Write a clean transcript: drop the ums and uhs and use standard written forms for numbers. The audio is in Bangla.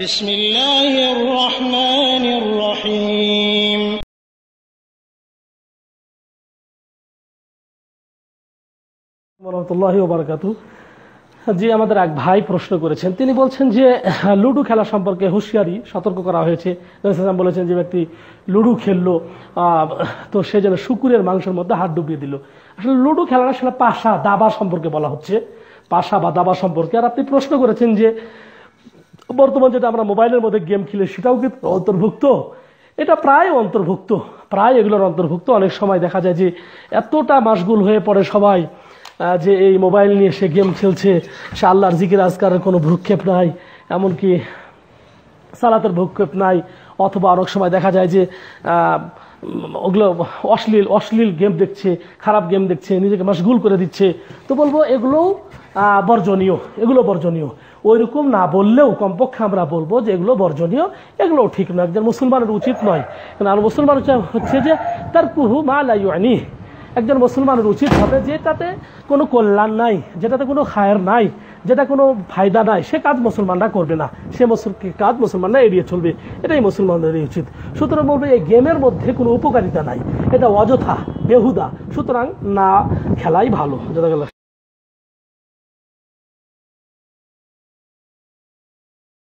বিসমিল্লাহির রহমানির রহিম। ওয়া বারাকাতুহু। জি, আমাদের এক ভাই প্রশ্ন করেছেন, তিনি বলছেন যে লুডো খেলা সম্পর্কে হুঁশিয়ারি সতর্ক করা হয়েছে। বলেছেন যে ব্যক্তি লুডো খেললো তো সে যেন শুকুরের মাংসের মধ্যে হাত ডুবিয়ে দিল। আসলে লুডো খেলার আসলে পাশা দাবা সম্পর্কে বলা হচ্ছে, পাশা বা দাবা সম্পর্কে। আর আপনি প্রশ্ন করেছেন যে বর্তমান যেটা আমরা মোবাইলের মধ্যে গেম খেলে সেটাও কি অন্তর্ভুক্ত? এটা প্রায় অন্তর্ভুক্ত, প্রায় এগুলোর অন্তর্ভুক্ত। অনেক সময় দেখা যায় যে এতটা মাশগুল হয়ে পড়ে সবাই যে এই মোবাইল নিয়ে সে গেম খেলছে, সে আল্লাহর জিকির আজকারের কোনো ভ্রুক্ষেপ নাই, এমনকি সালাতের ভ্রুক্ষেপ নাই। অথবা অনেক সময় দেখা যায় যে ওগুলো অশ্লীল গেম দেখছে, খারাপ গেম দেখছে, নিজেকে মাশগুল করে দিচ্ছে। তো বলবো এগুলো বর্জনীয়, এগুলো বর্জনীয়। ওইরকম না বললেও কমপক্ষে আমরা বলবো যে এগুলো বর্জনীয়, এগুলো ঠিক নয়, একজন মুসলমানের উচিত নয়। কারণ মুসলমান হচ্ছে যে তারকুহু মা লা ইয়ানি, একজন মুসলমানের উচিত হবে যেটাতে কোনো কল্যাণ নাই, যেটাতে কোনো খায়ের নাই, যেটা কোনো ফায়দা নাই, সে কাজ মুসলমানরা করবে না, সে কাজ মুসলমানরা এড়িয়ে চলবে। এটাই মুসলমানদের উচিত। সুতরাং বলবে এই গেমের মধ্যে কোনো উপকারিতা নাই, এটা অযথা বেহুদা, সুতরাং না খেলাই ভালো।